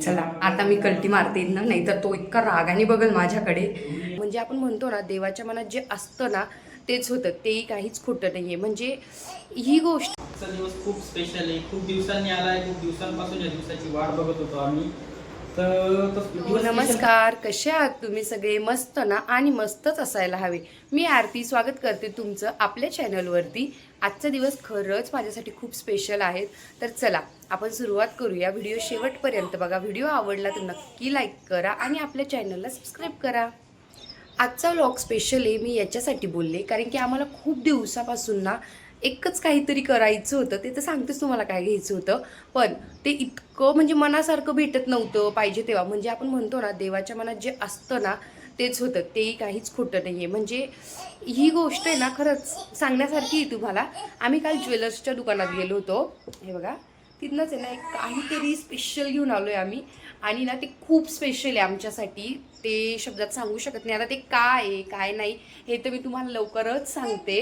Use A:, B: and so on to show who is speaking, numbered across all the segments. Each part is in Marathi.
A: चला आता मी कल्टी मारते ना, नाहीतर तो इतका रागाने बघल माझ्याकडे. म्हणजे आपण म्हणतो ना, देवाच्या मनात जे असतं ना तेच होतं, तेही काहीच खोटं नाहीये. म्हणजे ही गोष्ट
B: आजचा दिवस खूप स्पेशल आहे. खूप दिवसांनी आलाय, खूप दिवसांपासून या दिवसाची वाट बघत होतो आम्ही. तर तो दिवस स्पेशल.
A: नमस्कार, कसे आहात तुम्ही सगळे? मस्त ना? आणि मस्तच असायला हवे. मी आरती स्वागत करते तुमचं आपल्या चॅनलवरती. आजचा दिवस खरंच माझ्यासाठी खूप स्पेशल आहे. तर चला आपण सुरुवात करूया. व्हिडिओ शेवटपर्यंत बघा. व्हिडिओ आवडला तर नक्की लाईक करा आणि आपल्या चॅनलला सबस्क्राईब करा. आजचा व्लॉग स्पेशल आहे, मी याच्यासाठी बोलले कारण की आम्हाला खूप दिवसापासून ना एकच काहीतरी करायचं होतं. ते तर सांगतेच तुम्हाला काय घ्यायचं होतं, पण ते इतकं म्हणजे मनासारखं भेटत नव्हतं पाहिजे तेव्हा. म्हणजे आपण म्हणतो ना, देवाच्या मनात जे असतं ना तेच होतं, तेही काहीच खोटं नाही आहे. म्हणजे ही गोष्ट आहे ना, खरंच सांगण्यासारखी आहे तुम्हाला. आम्ही काल ज्वेलर्सच्या दुकानात गेलो होतो, हे बघा तिथनंच आहे ना, एक काहीतरी स्पेशल घेऊन आलो आहे आम्ही. आणि ना ते खूप स्पेशल आहे आमच्यासाठी, ते शब्दात सांगू शकत नाही. आता ते काय आहे काय नाही हे तर मी तुम्हाला लवकरच सांगते.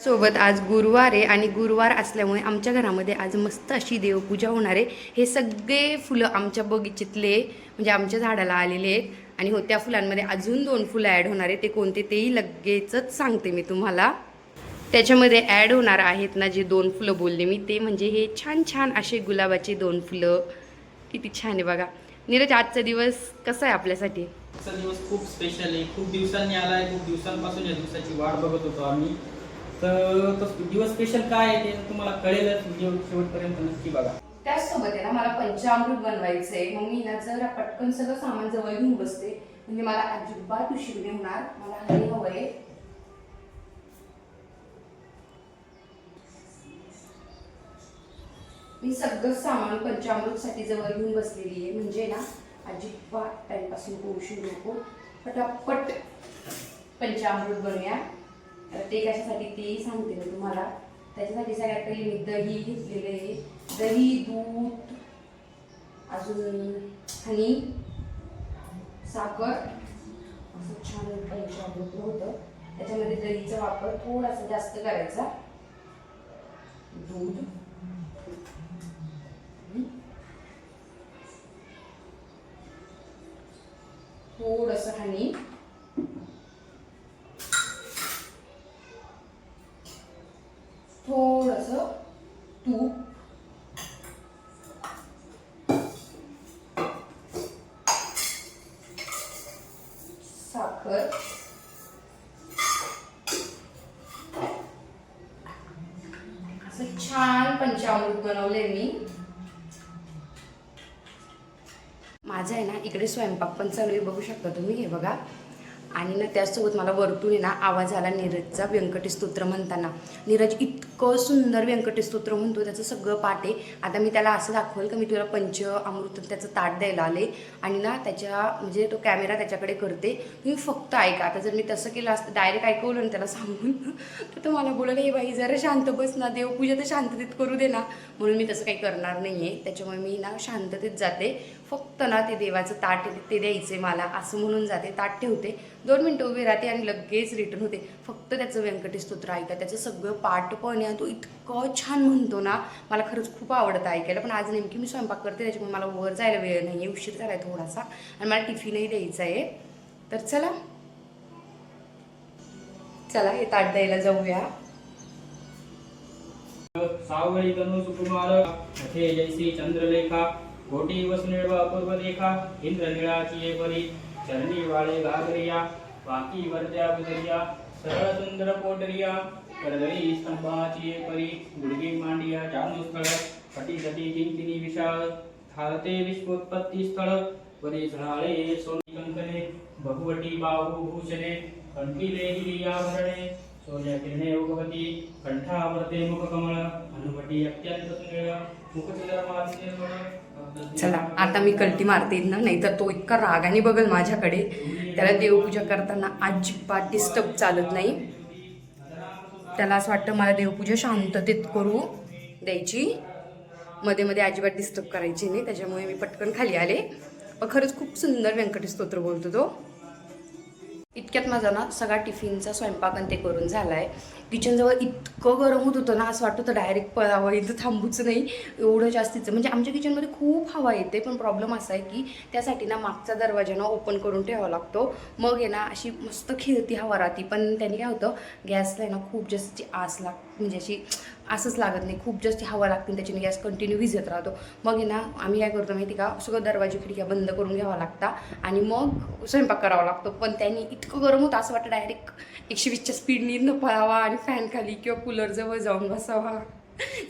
A: सोबत आज गुरुवार आहे आणि गुरुवार असल्यामुळे आमच्या घरामध्ये आज मस्त अशी देवपूजा होणार आहे. हे सगळे फुलं आमच्या बगीचेतले म्हणजे आमच्या झाडाला आलेले आहेत. आणि हो, त्या फुलांमध्ये अजून 2 फुलं ॲड होणार आहे. ते कोणते तेही लगेचच सांगते मी तुम्हाला. त्याच्यामध्ये ॲड होणार आहेत ना, जे 2 फुलं बोलले मी, ते म्हणजे हे छान छान असे गुलाबाचे 2 फुलं. किती छान आहे बघा. नीरज, आजचा दिवस कसा आहे आपल्यासाठी?
B: आजचा दिवस खूप स्पेशल आहे. खूप दिवसांनी आलाय, खूप दिवसांपासून या दिवसाची वाट बघत होतो आम्ही. तर तो दिवस स्पेशल काय आहे ते तुम्हाला कळेलच. व्हिडिओ शेवटपर्यंत नक्की बघा.
A: त्याचसोबत आहे ना, मला पंचामृत बनवायचं आहे. मग मी ना जरा पटकन सगळं सामान जवळ घेऊन बसते, म्हणजे मला अजिबात उशीर नाही होणार. मला हे हवं आहे. मी सगळं सामान पंचामृतसाठी जवळ घेऊन बसलेली आहे, म्हणजे ना अजिबात टाईमपासून उशीर नको, पटापट पंचामृत बनवूया. तर ते कशासाठी तेही सांगते मी तुम्हाला. त्याच्यासाठी सगळ्यात पहिले मी दही घेतलेलं आहे. दही, दूध, अजून हनी, साखर, असं छान पंचामृत होतं. त्याच्यामध्ये दहीचा वापर थोडासा जास्त करायचा. दूध, थोडंसं हनी, थोडंसं तूप, साखर, असं छान पंचामृत बनवलंय मी. माझं आहे ना इकडे स्वयंपाक पण चालू आहे, बघू शकता तुम्ही, हे बघा. आणि ना त्याचसोबत मला वरतून आहे ना आवाज आला नीरजचा व्यंकटेश स्तोत्र म्हणताना. नीरज इतकं सुंदर व्यंकटेश स्तोत्र म्हणतो, त्याचं सगळं पाठ आहे. आता मी त्याला असं दाखवेल का मी तुला पंच अमृत त्याचं ताट द्यायला आले आणि ना त्याच्या म्हणजे तो कॅमेरा त्याच्याकडे करते, तुम्ही फक्त ऐका. आता जर मी तसं केलं असतं, डायरेक्ट ऐकवलं ना त्याला सांगून, तर तो मला बोलला, हे बाई जरा शांत बस ना, देवपूजा तर शांततेत करू दे ना. म्हणून मी तसं काही करणार नाही आहे. त्याच्यामुळे मी ना शांततेत जाते. फक्त ना ते देवाचं ताट ते द्यायचे मला, असं म्हणून जाते. ताट ठेवते, 2 मिनटं उभी राहते आणि लगेच रिटर्न होते. फक्त त्याचं व्यंकटेश स्तोत्र ऐका. त्याचं सगळं पाठ पण आहे, तो इतकं छान म्हणतो ना, मला खरंच खूप आवडतं ऐकायला. पण आज नेमकी मी स्वयंपाक करते, त्याच्यामुळे मला वर जायला वेळ नाही आहे, उशीर झाला आहे थोडासा, आणि मला टिफिनही द्यायचा आहे. तर चला चला हे ताट द्यायला जाऊया.
B: सावळी तनु सुकुमार मथे जैसी चंद्रलेखा कोटी वसुनिर्व अपूर्व रेखा इंद्रनीळाची ये परी चरणी वाळे घागरिया वाकी वर्द्या गुजरिया सरळ सुंदर पोटरिया करदळी स्तंभाची ये परी गुडगी मांडिया जानुस्थळ कटी सटी किंकिनी विशाळ थारते विश्वोत्पत्ती स्थळ वरी झळाळे सोनी कंकणे भगवटी बाहुभूषणे कंठीले हिरियाभरणे सूर्यकिरणे भगवती कंठावर्ते मुखकमळ अनुपटी अत्यंत सुंदर मुखचंद्रमाती निर्मळ.
A: चला आता मी कल्टी मारते ना, नाहीतर तो इतका रागाने बघल माझ्याकडे. त्याला देवपूजा करताना अजिबात डिस्टर्ब चालत नाही. त्याला असं वाटतं मला देवपूजा शांततेत करू द्यायची, मध्ये मध्ये अजिबात डिस्टर्ब करायची नाही. त्याच्यामुळे मी पटकन खाली आले. पण खरंच खूप सुंदर व्यंकटेश स्तोत्र बोलतो तो. इतक्यात माझा ना सगळा टिफिनचा स्वयंपाक आणि ते करून झाला आहे. किचनजवळ इतकं गरम होत होतं ना, असं वाटत होतं डायरेक्ट पळावं, इथं थांबूच नाही, एवढं जास्तीचं. म्हणजे आमच्या किचनमध्ये खूप हवा येते, पण प्रॉब्लेम असा आहे की त्यासाठी ना मागचा दरवाजा ना ओपन करून ठेवावा लागतो. मग आहे ना अशी मस्त खेळती हवा राहती, पण त्याने काय होतं, गॅसला आहे ना खूप जास्तीची आस म्हणजे अशी असंच लागत नाही, खूप जास्त हवा लागते, त्याच्याने गॅस कंटिन्यू विझत राहतो. मग आहे ना आम्ही काय करतो माहिती का, सगळं दरवाजे खिडक्या बंद करून घ्यावा लागता आणि मग स्वयंपाक करावा लागतो. पण त्यांनी इतकं गरम होतं, असं वाटतं डायरेक्ट 120च्या स्पीडनी न पळावा आणि फॅन खाली किंवा कूलरजवळ जाऊन बसावा.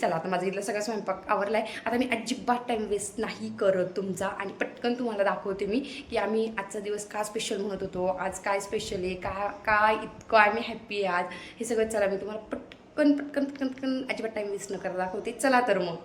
A: चला, आता माझा इथला सगळा स्वयंपाक आवरला आहे. आता मी अजिबात टाईम वेस्ट नाही करत तुमचा, आणि पटकन तुम्हाला दाखवते मी की आम्ही आजचा दिवस का स्पेशल म्हणत होतो, आज काय स्पेशल आहे, काय इतकं आम्ही हॅप्पी आहे आज, हे सगळं चला मी तुम्हाला पटकन पटकन पटकन पटकन अजिबात टाईम वेस्ट न करता दाखवते. चला तर मग.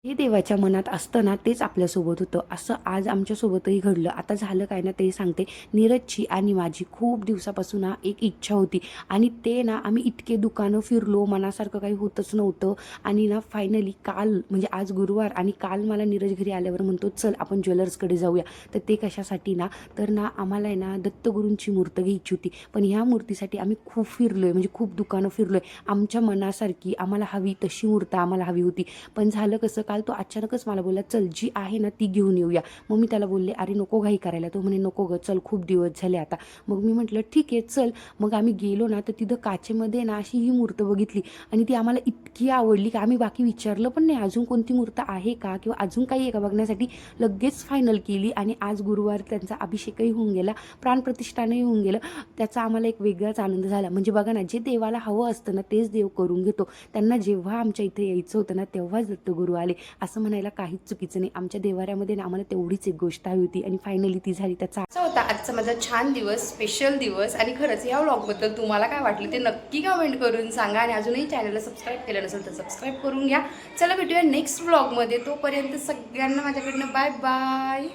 A: हे देवाच्या मनात असतं ना, तेच आपल्यासोबत होतं. असं आज आमच्यासोबतही घडलं. आता झालं काय ना ते सांगते. नीरजची आणि माझी खूप दिवसापासून ना एक इच्छा होती, आणि ते ना आम्ही इतके दुकानं फिरलो, मनासारखं काही होतच नव्हतं. आणि ना फायनली काल, म्हणजे आज गुरुवार, आणि काल मला नीरज घरी आल्यावर म्हणतो, चल आपण ज्वेलर्सकडे जाऊया. तर ते कशासाठी ना, तर ना आम्हाला आहे ना दत्तगुरूंची मूर्त घ्यायची होती. पण ह्या मूर्तीसाठी आम्ही खूप फिरलो आहे, म्हणजे खूप दुकानं फिरलो आहे. आमच्या मनासारखी आम्हाला हवी तशी मूर्त आम्हाला हवी होती. पण झालं कसं, काल तो अचानकच मला बोलला, चल जी आहे ना ती घेऊन येऊया. मग मी त्याला बोलले, अरे नको घाई करायला. तो म्हणे, नको गं, चल खूप दिवस झाले आता. मग मी म्हटलं ठीक आहे चल. मग आम्ही गेलो ना, तर तिथं काचेमध्ये ना अशी ही मूर्त बघितली, आणि ती आम्हाला इतकी आवडली की आम्ही बाकी विचारलं पण नाही अजून कोणती मूर्त आहे का किंवा अजून काही आहे का बघण्यासाठी. लगेच फायनल केली, आणि आज गुरुवार त्यांचा अभिषेकही होऊन गेला, प्राणप्रतिष्ठानही होऊन गेलं. त्याचा आम्हाला एक वेगळाच आनंद झाला. म्हणजे बघा ना, जे देवाला हवं असतं ना तेच देव करून घेतो. त्यांना जेव्हा आमच्या इथे यायचं होतं ना, तेव्हाच दत्तगुरू आले, असं म्हणायला काहीच चुकीचं नाही. आमच्या देवाऱ्यामध्ये ना आम्हाला तेवढीच एक गोष्ट हवी होती, आणि फायनली ती झाली. त्याचा असा होता आजचा माझा छान दिवस, स्पेशल दिवस. आणि खरंच या व्लॉगबद्दल तुम्हाला काय वाटलं ते नक्की कमेंट करून सांगा, आणि अजूनही चॅनलला सबस्क्राईब केलं नसेल तर सबस्क्राईब करून घ्या. चला भेटूया नेक्स्ट व्लॉगमध्ये. तोपर्यंत सगळ्यांना माझ्याकडनं बाय बाय.